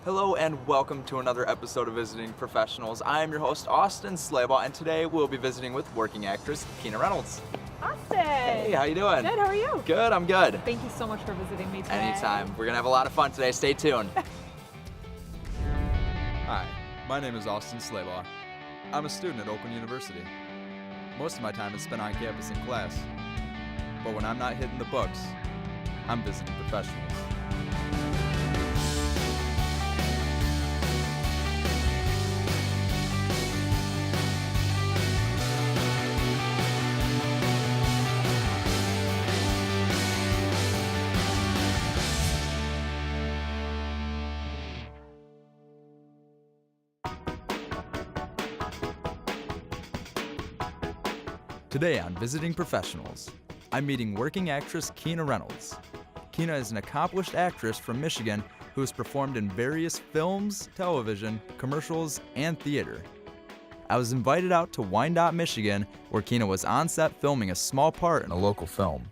Hello and welcome to another episode of Visiting Professionals. I am your host, Austin Slabaugh, and today we'll be visiting with working actress Keyna Reynolds. Austin! Hey, how you doing? Good, how are you? Good, I'm good. Thank you so much for visiting me today. Anytime. We're gonna have a lot of fun today. Stay tuned. Hi, my name is Austin Slabaugh. I'm a student at Oakland University. Most of my time is spent on campus in class. But when I'm not hitting the books, I'm visiting professionals. Today on Visiting Professionals, I'm meeting working actress Keyna Reynolds. Keyna is an accomplished actress from Michigan who has performed in various films, television, commercials, and theater. I was invited out to Wyandotte, Michigan, where Keyna was on set filming a small part in a local film.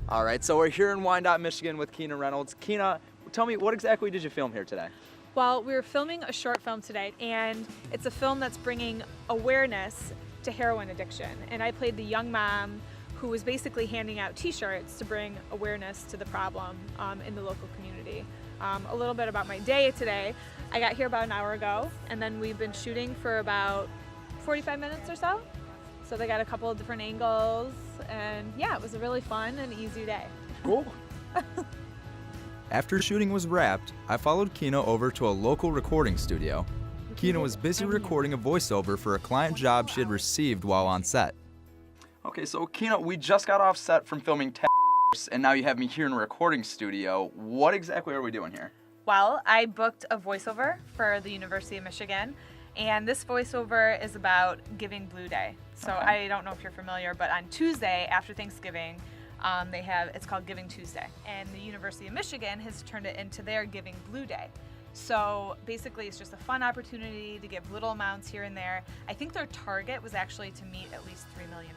All right, so we're here in Wyandotte, Michigan with Keyna Reynolds. Keyna, tell me, what exactly did you film here today? Well, we were filming a short film today, and it's a film that's bringing awareness to heroin addiction. And I played the young mom who was basically handing out t-shirts to bring awareness to the problem in the local community. A little bit about my day today. I got here about an hour ago, and then we've been shooting for about 45 minutes or so. So they got a couple of different angles, and yeah, it was a really fun and easy day. Cool. After shooting was wrapped, I followed Keyna over to a local recording studio. Keyna was busy recording a voiceover for a client job she had received while on set. Okay, so Keyna, we just got off set from filming 10 and now you have me here in a recording studio. What exactly are we doing here? Well, I booked a voiceover for the University of Michigan, and this voiceover is about Giving Blue Day. So Okay. I don't know if you're familiar, but on Tuesday after Thanksgiving, it's called Giving Tuesday, and the University of Michigan has turned it into their Giving Blue Day. So basically it's just a fun opportunity to give little amounts here and there. I think their target was actually to meet at least $3 million.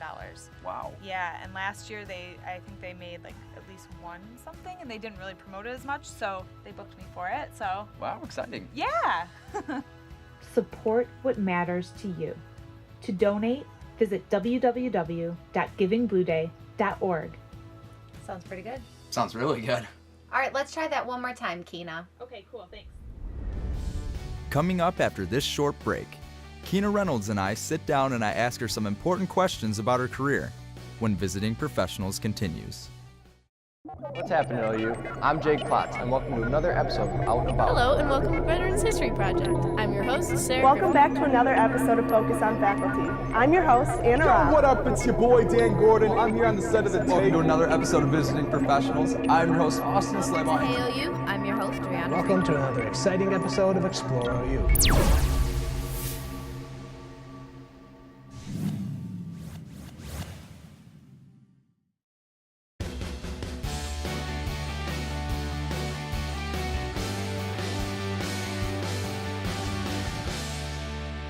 Wow. Yeah, and last year I think they made like at least one something, and they didn't really promote it as much, so they booked me for it. So Wow, exciting. yeah. Support what matters to you. To donate, visit www.givingblueday.org. Sounds pretty good. Sounds really good. All right, let's try that one more time, Keyna. Okay, cool, thanks. Coming up after this short break, Keyna Reynolds and I sit down and I ask her some important questions about her career when Visiting Professionals continues. What's happening, OU? I'm Jake Potts, and welcome to another episode of Out and About. Hello and welcome to Veterans History Project. I'm your host, Sarah. Welcome back to another episode of Focus on Faculty. I'm your host, Anna Robb. What up? It's your boy, Dan Gordon. I'm here on the set of The Welcome Take. to another episode of Visiting Professionals. I'm your host, Austin Slabaugh. Hey OU, I'm your host, Brianna. Welcome to another exciting episode of Explore OU.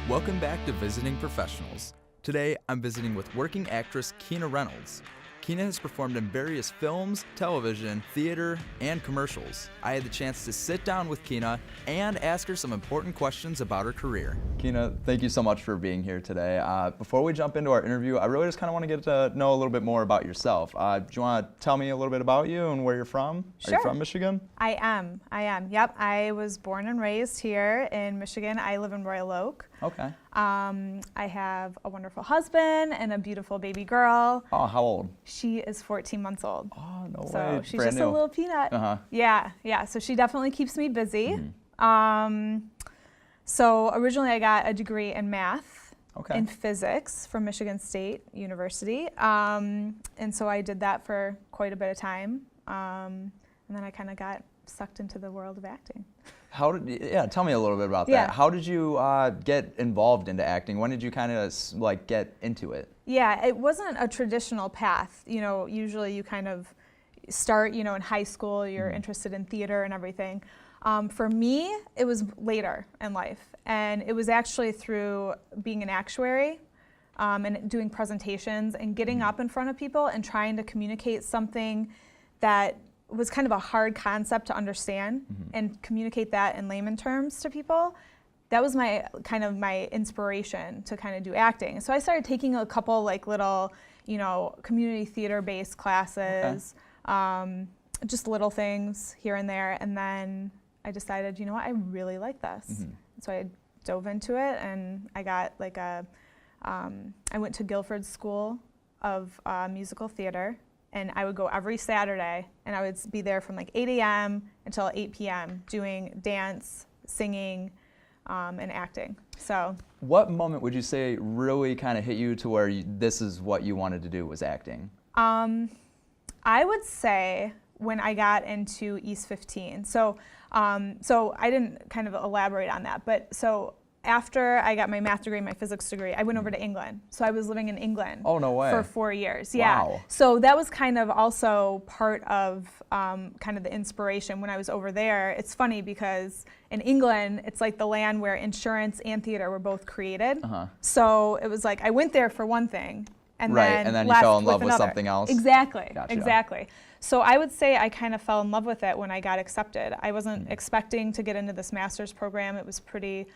Welcome back to Visiting Professionals. Today, I'm visiting with working actress Keyna Reynolds. Keyna has performed in various films, television, theater, and commercials. I had the chance to sit down with Keyna and ask her some important questions about her career. Keyna, thank you so much for being here today. Before we jump into our interview, I really just kind of want to get to know a little bit more about yourself. Do you want to tell me a little bit about you and where you're from? Sure. Are you from Michigan? I am. Yep, I was born and raised here in Michigan. I live in Royal Oak. Okay. I have a wonderful husband and a beautiful baby girl. Oh, how old? She is 14 months old. Oh, no way. So she's Brand just new. a little peanut. Uh-huh. Yeah. So she definitely keeps me busy. So originally I got a degree in math and physics from Michigan State University. And so I did that for quite a bit of time. And then I kind of got sucked into the world of acting. Tell me a little bit about that. How did you get involved into acting? When did you kind of like get into it? Yeah, it wasn't a traditional path. You know, usually you kind of start, in high school, you're interested in theater and everything. For me, it was later in life, and it was actually through being an actuary and doing presentations and getting up in front of people and trying to communicate something that was kind of a hard concept to understand and communicate that in layman terms to people. That was my kind of my inspiration to kind of do acting. So I started taking a couple like little, community theater-based classes, just little things here and there, and then I decided, I really like this. So I dove into it, and I got like I went to Guilford School of Musical Theater, and I would go every Saturday, and I would be there from like 8 a.m. until 8 p.m. doing dance, singing, and acting. So what moment would you say really kind of hit you to where this is what you wanted to do, was acting? I would say when I got into East 15. So I didn't kind of elaborate on that, but so after I got my math degree, my physics degree, I went over to England. So I was living in England for 4 years. Yeah. Wow. So that was kind of also part of kind of the inspiration when I was over there. It's funny because in England, it's like the land where insurance and theater were both created. So it was like I went there for one thing, and then you fell in love with something else. Exactly. Gotcha. Exactly. So I would say I kind of fell in love with it when I got accepted. I wasn't expecting to get into this master's program. It was pretty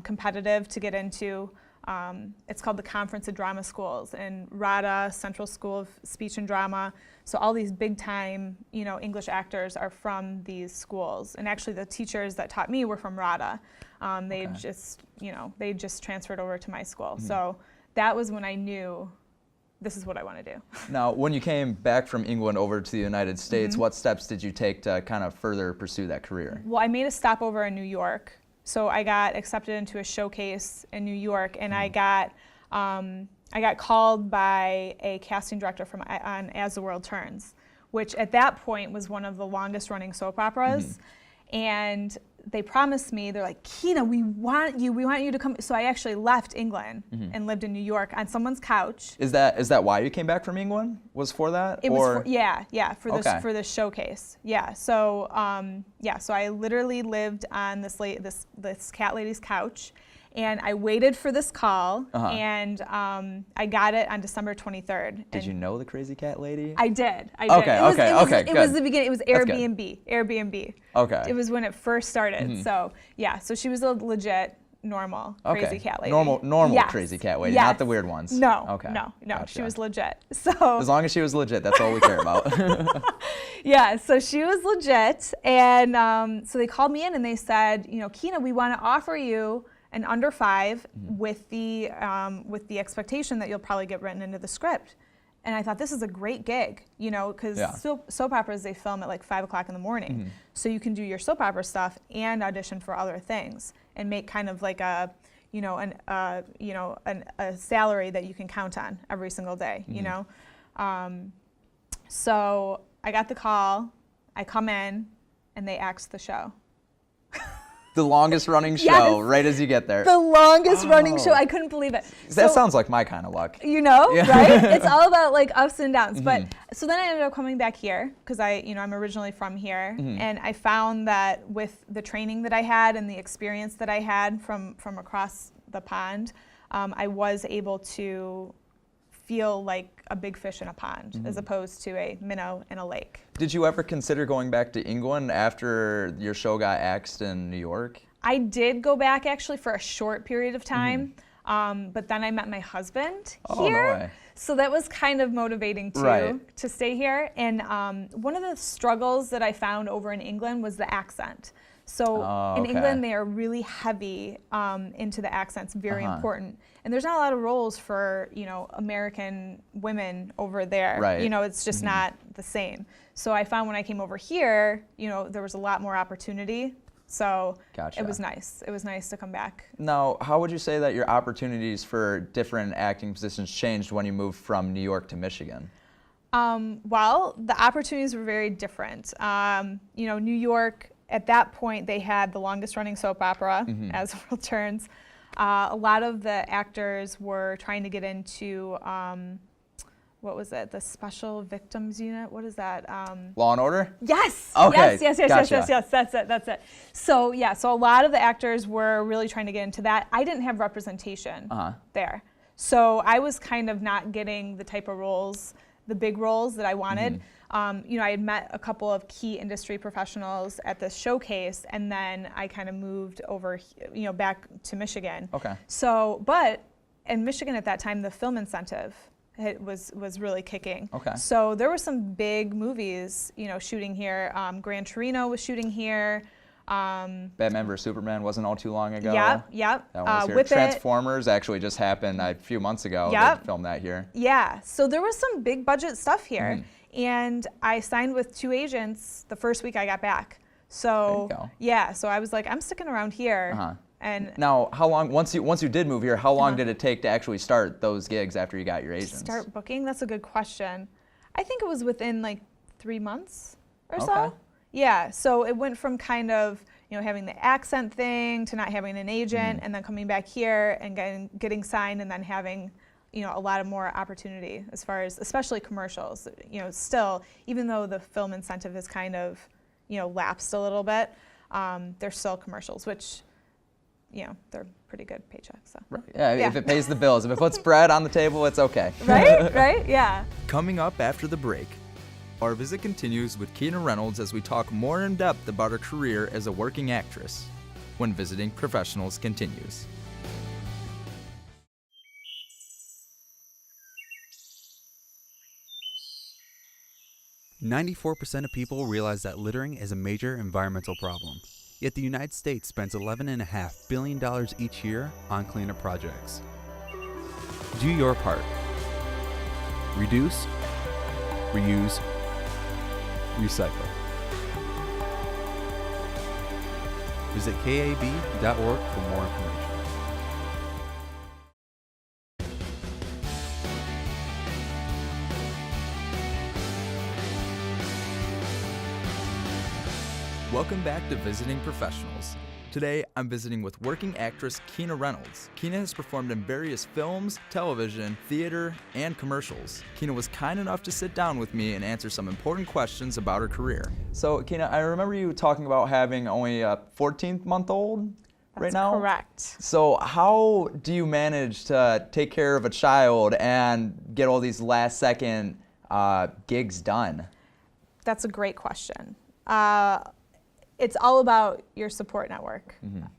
competitive to get into. It's called the Conference of Drama Schools, and RADA, Central School of Speech and Drama. So all these big time, English actors are from these schools. And actually the teachers that taught me were from RADA. They just transferred over to my school. So that was when I knew this is what I want to do. Now, when you came back from England over to the United States, what steps did you take to kind of further pursue that career? Well, I made a stopover in New York. So I got accepted into a showcase in New York, and I got called by a casting director on As the World Turns, which at that point was one of the longest running soap operas. And they promised me, they're like, Keyna, we want you to come. So I actually left England and lived in New York on someone's couch. Is that why you came back from England? Was for that? It was for this showcase. Yeah. So so I literally lived on this cat lady's couch, and I waited for this call, and I got it on December 23rd. Did you know the crazy cat lady? I did. Okay. It was the beginning. It was Airbnb. Okay. It was when it first started. So so she was a legit normal crazy cat lady. Normal crazy cat lady, not the weird ones. No. Okay. No. Gotcha. She was legit. So as long as she was legit, that's all we care about. Yeah. So she was legit, and so they called me in and they said, Keyna, we want to offer you an under 5 with the expectation that you'll probably get written into the script. And I thought, this is a great gig, because soap operas, they film at like 5 o'clock in the morning. So you can do your soap opera stuff and audition for other things and make kind of like a salary that you can count on every single day, So I got the call, I come in, and they axed the show. The longest running show, right as you get there. The longest running show. I couldn't believe it. That sounds like my kind of luck. Right? It's all about like ups and downs. But so then I ended up coming back here because I'm originally from here, and I found that with the training that I had and the experience that I had from across the pond, I was able to feel like a big fish in a pond as opposed to a minnow in a lake. Did you ever consider going back to England after your show got axed in New York? I did go back actually for a short period of time, but then I met my husband here. No way. So that was kind of motivating too, to stay here. And one of the struggles that I found over in England was the accent. So in England, they are really heavy into the accents, very important. And there's not a lot of roles for, American women over there. Right. It's just not the same. So I found when I came over here, there was a lot more opportunity. So it was nice. It was nice to come back. Now, how would you say that your opportunities for different acting positions changed when you moved from New York to Michigan? Well, the opportunities were very different. New York, at that point, they had the longest running soap opera, As the World Turns. A lot of the actors were trying to get into, what was it, the Special Victims Unit? What is that? Law and Order? Yes! Okay, yes, that's it. So a lot of the actors were really trying to get into that. I didn't have representation there. So I was kind of not getting the type of roles, the big roles that I wanted. you know, I had met a couple of key industry professionals at this showcase, and then I kind of moved over, you know, back to Michigan. Okay. So, but in Michigan at that time, the film incentive was really kicking. Okay. So there were some big movies, you know, shooting here. Gran Torino was shooting here. Batman vs Superman wasn't all too long ago. Yep. That one was here. With Transformers actually just happened a few months ago. Yep. They filmed that here. Yeah. So there was some big budget stuff here, and I signed with 2 agents the first week I got back. So there you go. yeah. So I was like, I'm sticking around here. And now, how long? Once you did move here, how long did it take to actually start those gigs after you got your agents? Start booking? That's a good question. I think it was within like 3 months or so. Okay. Yeah. So it went from kind of, you know, having the accent thing to not having an agent, and then coming back here and getting signed, and then having, you know, a lot of more opportunity as far as especially commercials. You know, still, even though the film incentive has kind of, you know, lapsed a little bit, there's still commercials, which, you know, they're pretty good paychecks. So. Right. Yeah, if it pays the bills, if it puts bread on the table, it's okay. Right? Right? Yeah. Coming up after the break, our visit continues with Keyna Reynolds as we talk more in depth about her career as a working actress when Visiting Professionals continues. 94% of people realize that littering is a major environmental problem. Yet the United States spends $11.5 billion each year on cleanup projects. Do your part. Reduce, reuse, recycle. Visit KAB.org for more information. Welcome back to Visiting Professionals. Today, I'm visiting with working actress Keyna Reynolds. Keyna has performed in various films, television, theater, and commercials. Keyna was kind enough to sit down with me and answer some important questions about her career. So, Keyna, I remember you talking about having only a 14-month-old right now? That's correct. So how do you manage to take care of a child and get all these last-second gigs done? That's a great question. It's all about your support network.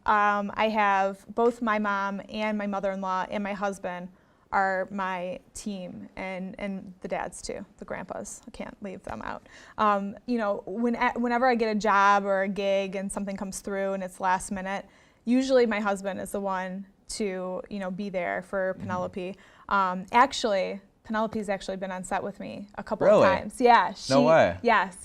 I have both my mom and my mother-in-law and my husband are my team, and the dads too, the grandpas. I can't leave them out. You know, whenever I get a job or a gig and something comes through and it's last minute, usually my husband is the one to, you know, be there for Penelope. Actually, Penelope's actually been on set with me a couple of times. Yeah. No way. Yes.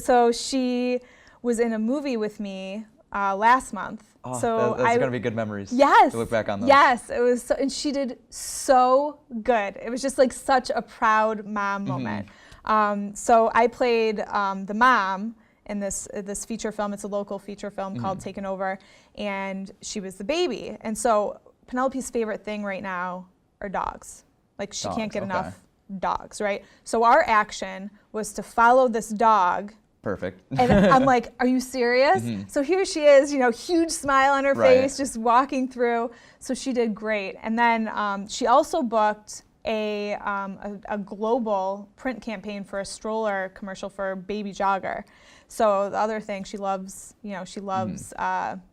So she was in a movie with me last month. Oh, so that's going to be good memories. Yes. To look back on those. Yes, it was, so, and she did so good. It was just like such a proud mom moment. So I played the mom in this feature film. It's a local feature film called Taken Over, and she was the baby. And so Penelope's favorite thing right now are dogs. Like she can't get enough dogs, right? So our action was to follow this dog. Perfect. And I'm like, are you serious? So here she is, you know, huge smile on her face, just walking through. So she did great. And then she also booked a global print campaign for a stroller commercial for Baby Jogger. So the other thing, she loves, you know, she loves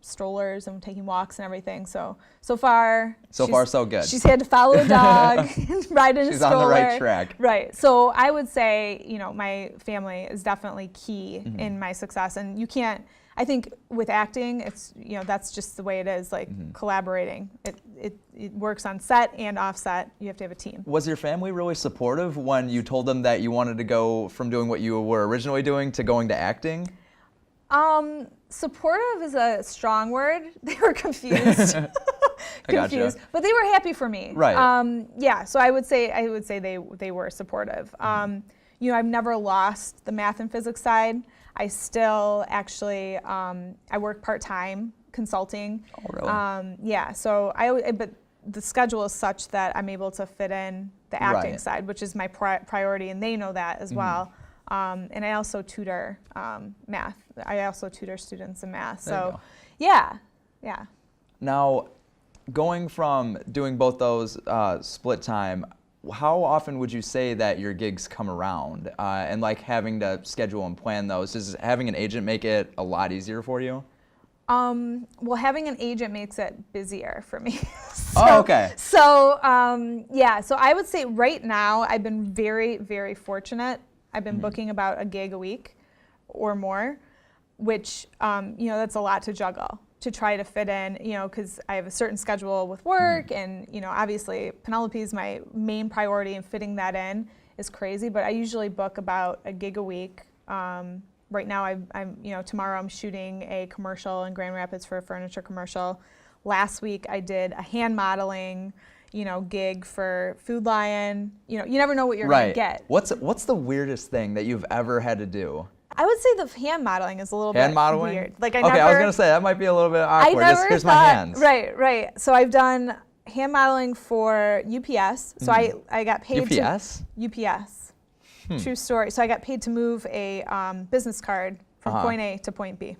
strollers and taking walks and everything. So far so good. She's had to follow a dog and ride in a stroller. She's on the right track. Right. So I would say, you know, my family is definitely key in my success. And you can't, I think with acting, it's, you know, that's just the way it is, like collaborating. It works on set and off set. You have to have a team. Was your family really supportive when you told them that you wanted to go from doing what you were originally doing to going to acting? Supportive is a strong word. They were confused. Confused, but they were happy for me. Right. Yeah. So I would say they were supportive. You know, I've never lost the math and physics side. I still actually I work part-time consulting. Oh, really? Yeah. So but the schedule is such that I'm able to fit in the acting side, which is my priority, and they know that as well. And I also tutor math. I also tutor students in math. So, yeah. Now, going from doing both those split time, how often would you say that your gigs come around and like having to schedule and plan those? Does having an agent make it a lot easier for you? Well, having an agent makes it busier for me. Oh, okay. So, yeah, so I would say right now I've been very, very fortunate. I've been booking about a gig a week or more, which, you know, that's a lot to juggle, to try to fit in, you know, because I have a certain schedule with work and, you know, obviously Penelope is my main priority and fitting that in is crazy, but I usually book about a gig a week. Right now, I'm, you know, tomorrow I'm shooting a commercial in Grand Rapids for a furniture commercial. Last week I did a hand modeling, you know, gig for Food Lion. You know, you never know what you're gonna get. What's the weirdest thing that you've ever had to do? I would say the hand modeling is a little hand bit modeling? weird. Like I was gonna say that might be a little bit awkward. Here's my hands. Right. So I've done hand modeling for UPS. So I got paid UPS? UPS. True story. So I got paid to move a business card from point A to point B.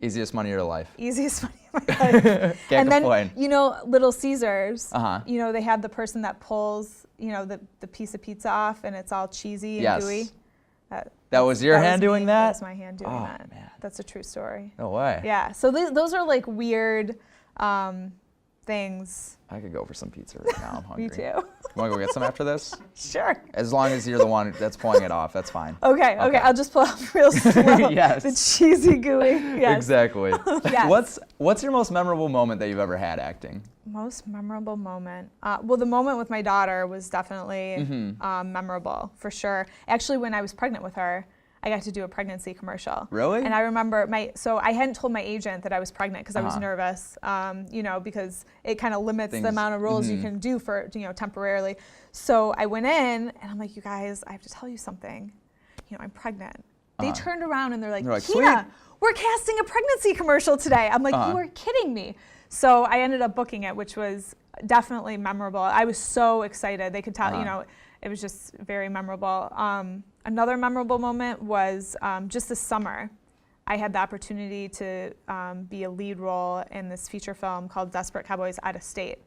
Easiest money of your life. Easiest money of my life. Can't complain. Then, you know, Little Caesars, you know, they have the person that pulls, you know, the piece of pizza off and it's all cheesy and gooey. That was your hand doing that? That was my hand doing that. Man. That's a true story. No way. Yeah, so those are like weird things. I could go for some pizza right now. I'm hungry. Me too. You want to go get some after this? Sure. As long as you're the one that's pulling it off, that's fine. Okay. I'll just pull off real slow. Yes. The cheesy gooey. Yes. Exactly. Yes. What's your most memorable moment that you've ever had acting? Most memorable moment? Well, the moment with my daughter was definitely memorable, for sure. Actually, when I was pregnant with her, I got to do a pregnancy commercial. Really? And I remember so I hadn't told my agent that I was pregnant because I was nervous, you know, because it kind of limits the amount of roles you can do for, you know, temporarily. So I went in and I'm like, you guys, I have to tell you something. You know, I'm pregnant. They turned around and they're like, Keyna, we're casting a pregnancy commercial today. I'm like, you are kidding me. So I ended up booking it, which was definitely memorable. I was so excited. They could tell, you know, it was just very memorable. Another memorable moment was just this summer. I had the opportunity to be a lead role in this feature film called Desperate Cowboys Out of State.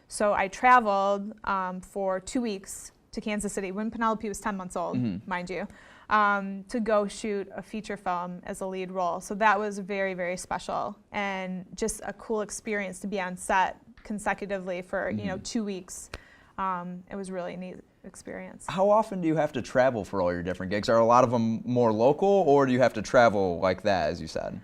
So I traveled for 2 weeks to Kansas City when Penelope was 10 months old, mind you, to go shoot a feature film as a lead role. So that was very, very special and just a cool experience to be on set consecutively for, you know, 2 weeks. It was really neat experience. How often do you have to travel for all your different gigs? Are a lot of them more local, or do you have to travel like that, as you said?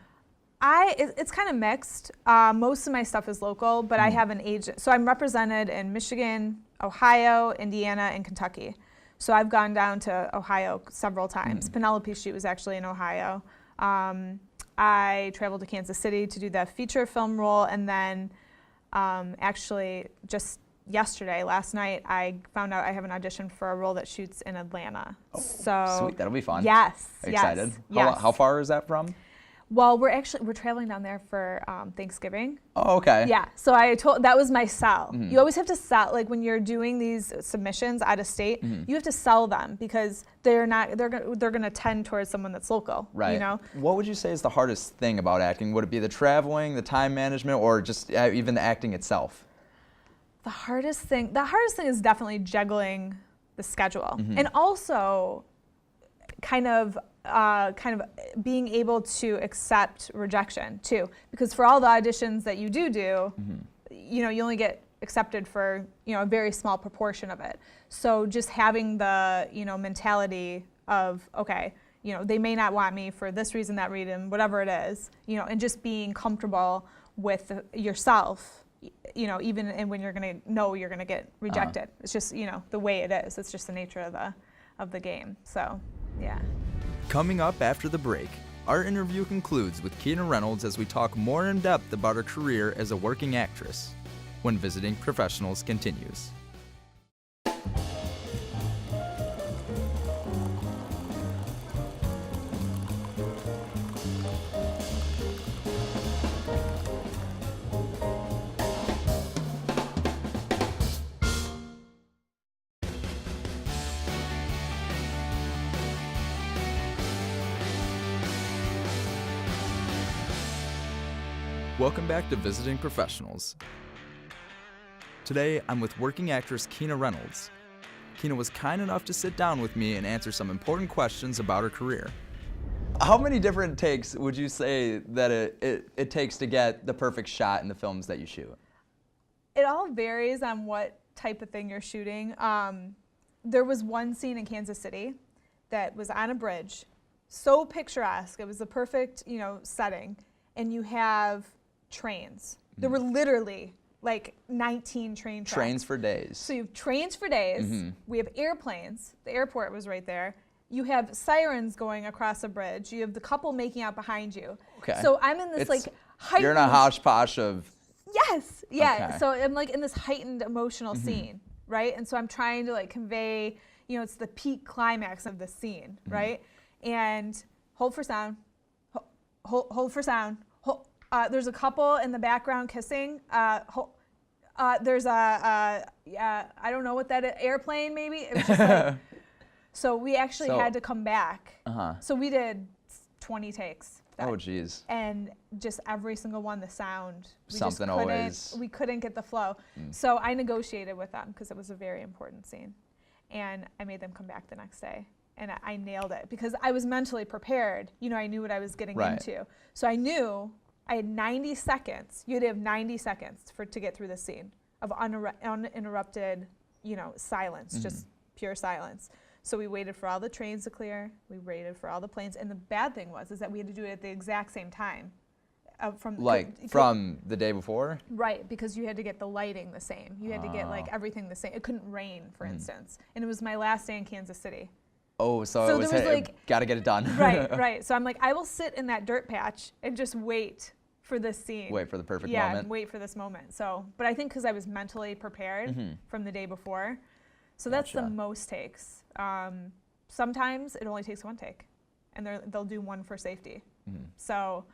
It's kind of mixed. Most of my stuff is local, but I have an agent. So I'm represented in Michigan, Ohio, Indiana, and Kentucky. So I've gone down to Ohio several times. Penelope's shoot was actually in Ohio. I traveled to Kansas City to do the feature film role, and then actually just last night, I found out I have an audition for a role that shoots in Atlanta. Oh, so sweet, that'll be fun. Yes. Excited. Yes. How far is that from? Well, we're traveling down there for Thanksgiving. Oh, okay. Yeah. So that was my sell. You always have to sell, like when you're doing these submissions out of state, you have to sell them because they're gonna tend towards someone that's local. Right. You know. What would you say is the hardest thing about acting? Would it be the traveling, the time management, or just even the acting itself? The hardest thing is definitely juggling the schedule, and also kind of being able to accept rejection too. Because for all the auditions that you do, you know, you only get accepted for, you know, a very small proportion of it. So just having the, you know, mentality of, okay, you know, they may not want me for this reason, that reason, whatever it is, you know, and just being comfortable with yourself. You know, even when you're gonna know you're gonna get rejected, it's just, you know, the way it is. It's just the nature of the game. So, yeah. Coming up after the break, our interview concludes with Keyna Reynolds as we talk more in depth about her career as a working actress. When Visiting Professionals continues. Welcome back to Visiting Professionals. Today, I'm with working actress Keyna Reynolds. Keyna was kind enough to sit down with me and answer some important questions about her career. How many different takes would you say that it takes to get the perfect shot in the films that you shoot? It all varies on what type of thing you're shooting. There was one scene in Kansas City that was on a bridge, so picturesque. It was the perfect, setting, and you have trains. There were literally like 19 train tracks. Trains for days. So you have trains for days. We have airplanes. The airport was right there. You have sirens going across a bridge. You have the couple making out behind you. Okay. So I'm in this heightened. You're in a hodgepodge of. Yes. Yeah. Okay. So I'm like in this heightened emotional scene, right? And so I'm trying to convey, it's the peak climax of the scene, right? And hold for sound. Hold for sound. There's a couple in the background kissing. There's I don't know what that is, airplane maybe. It was just so we actually had to come back. So we did 20 takes. Oh, geez. And just every single one, the sound. We couldn't get the flow. So I negotiated with them because it was a very important scene. And I made them come back the next day. And I nailed it because I was mentally prepared. I knew what I was getting into. So I knew I had 90 seconds. You had to have 90 seconds to get through the scene of uninterrupted, silence, just pure silence. So we waited for all the trains to clear. We waited for all the planes. And the bad thing was that we had to do it at the exact same time. From the day before? Right, because you had to get the lighting the same. You had to get everything the same. It couldn't rain, for instance. And it was my last day in Kansas City. Oh, so it was gotta get it done. Right. So I'm like, I will sit in that dirt patch and just wait for this scene. Wait for the perfect moment. moment. Yeah, wait for this moment. So, but I think because I was mentally prepared from the day before. So that's the most takes. Sometimes it only takes one take, and they'll do one for safety. So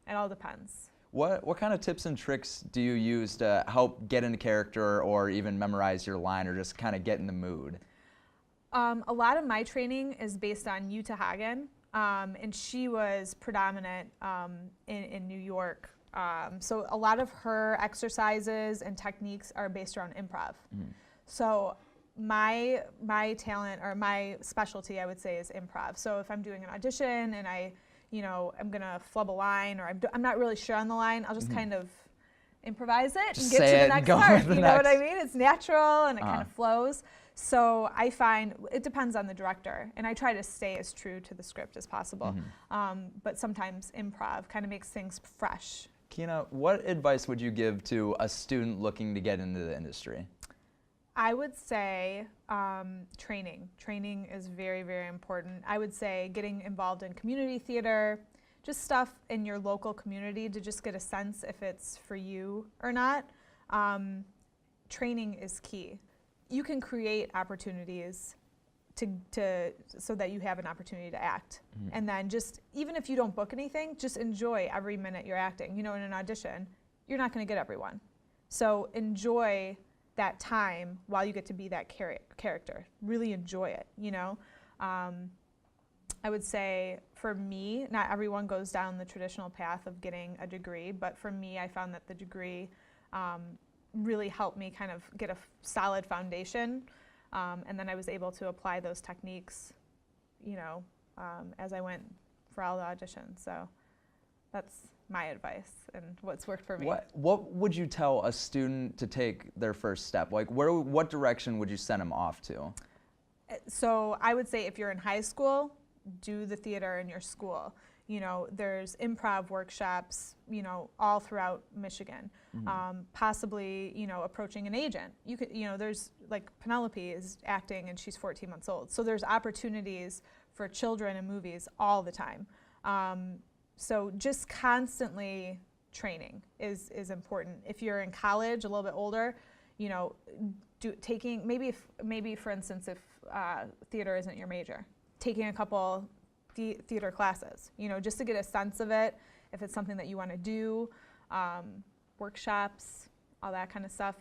it all depends. What kind of tips and tricks do you use to help get into character or even memorize your line or just kind of get in the mood? A lot of my training is based on Uta Hagen, and she was predominant in New York. So a lot of her exercises and techniques are based around improv. So my talent or my specialty, I would say, is improv. So if I'm doing an audition and I'm gonna flub a line or I'm not really sure on the line, I'll just kind of improvise it and get to the next part. You know what I mean? It's natural and it kind of flows. So I find it depends on the director, and I try to stay as true to the script as possible. But sometimes improv kind of makes things fresh. Keyna, what advice would you give to a student looking to get into the industry? I would say training. Training is very, very important. I would say getting involved in community theater, just stuff in your local community to just get a sense if it's for you or not. Training is key. You can create opportunities so that you have an opportunity to act. And then just, even if you don't book anything, just enjoy every minute you're acting. In an audition, you're not gonna get everyone. So enjoy that time while you get to be that character. Really enjoy it, I would say for me, not everyone goes down the traditional path of getting a degree, but for me, I found that the degree really helped me kind of get a solid foundation, and then I was able to apply those techniques, as I went for all the auditions. So that's my advice and what's worked for me. What would you tell a student to take their first step? What direction would you send them off to? So I would say if you're in high school, do the theater in your school. There's improv workshops, all throughout Michigan. Possibly, approaching an agent. You could, there's Penelope is acting and she's 14 months old. So there's opportunities for children in movies all the time. So just constantly training is important. If you're in college, a little bit older, maybe for instance, if theater isn't your major, taking a couple theater classes, just to get a sense of it, if it's something that you want to do, workshops, all that kind of stuff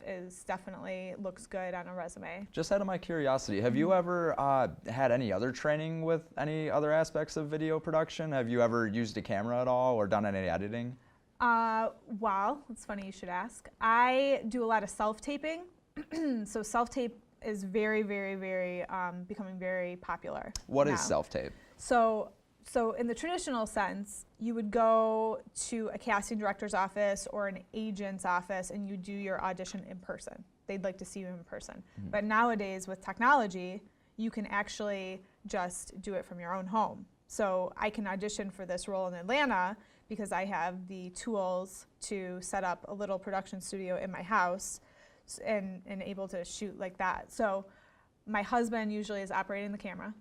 definitely looks good on a resume. Just out of my curiosity, have you ever had any other training with any other aspects of video production? Have you ever used a camera at all or done any editing? Well, it's funny you should ask. I do a lot of self-taping. So self-tape is very, very, very becoming very popular. What now. is self-tape? So in the traditional sense, you would go to a casting director's office or an agent's office and you do your audition in person. They'd like to see you in person. Mm-hmm. But nowadays with technology, you can actually just do it from your own home. So I can audition for this role in Atlanta because I have the tools to set up a little production studio in my house and able to shoot like that. So my husband usually is operating the camera.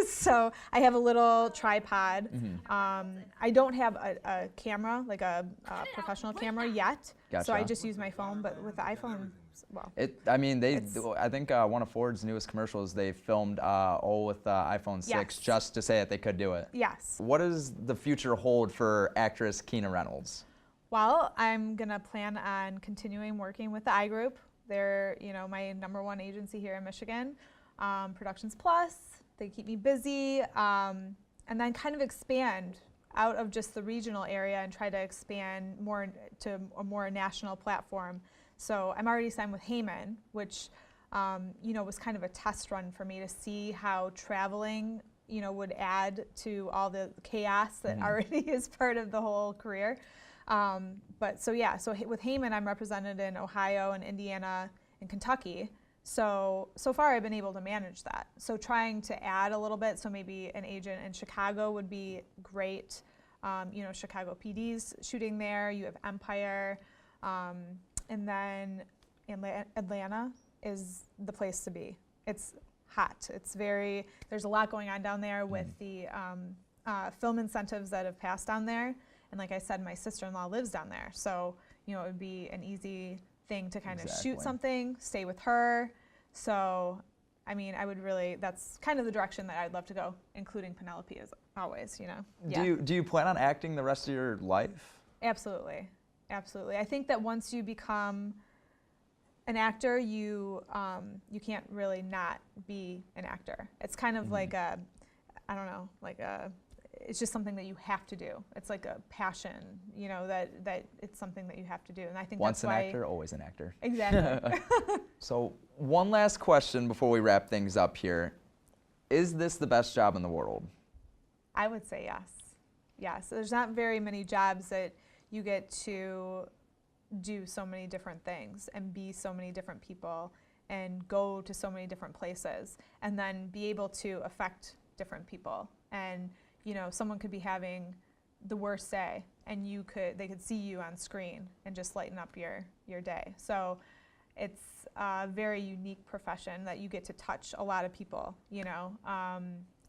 So I have a little tripod. Mm-hmm. I don't have a camera, like a professional camera yet. Gotcha. So I just use my phone, but with the iPhone, well. I think one of Ford's newest commercials, they filmed all with iPhone 6 Yes. just to say that they could do it. Yes. What does the future hold for actress Keyna Reynolds? Well, I'm gonna plan on continuing working with the I Group. They're, my #1 agency here in Michigan, Productions Plus. They keep me busy, and then kind of expand out of just the regional area and try to expand more to a more national platform. So I'm already signed with Heyman, which was kind of a test run for me to see how traveling, would add to all the chaos that already is part of the whole career. So with Heyman, I'm represented in Ohio and Indiana and Kentucky. So far I've been able to manage that. So trying to add a little bit, so maybe an agent in Chicago would be great. Chicago PD's shooting there, you have Empire, and then Atlanta is the place to be. It's hot. There's a lot going on down there with the film incentives that have passed down there. And like I said, my sister-in-law lives down there. So, it would be an easy thing to kind of shoot something, stay with her. So, that's kind of the direction that I'd love to go, including Penelope as always, Yeah. Do you plan on acting the rest of your life? Absolutely. Absolutely. I think that once you become an actor, you can't really not be an actor. It's kind of like it's just something that you have to do. It's like a passion, that it's something that you have to do. And I think once that's why an actor, always an actor. Exactly. So one last question before we wrap things up here. Is this the best job in the world? I would say yes. Yes. There's not very many jobs that you get to do so many different things and be so many different people and go to so many different places and then be able to affect different people. And someone could be having the worst day and they could see you on screen and just lighten up your day. So it's a very unique profession that you get to touch a lot of people,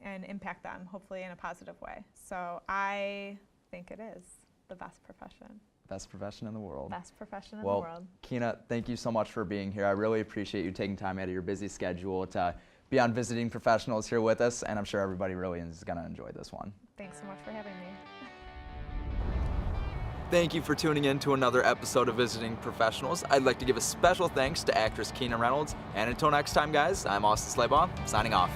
and impact them hopefully in a positive way. So I think it is the best profession. Best profession in the world. Best profession in the world. Keyna, thank you so much for being here. I really appreciate you taking time out of your busy schedule to be on Visiting Professionals here with us, and I'm sure everybody really is going to enjoy this one. Thanks so much for having me. Thank you for tuning in to another episode of Visiting Professionals. I'd like to give a special thanks to actress Keyna Reynolds, and until next time, guys, I'm Austin Slaybaugh, signing off.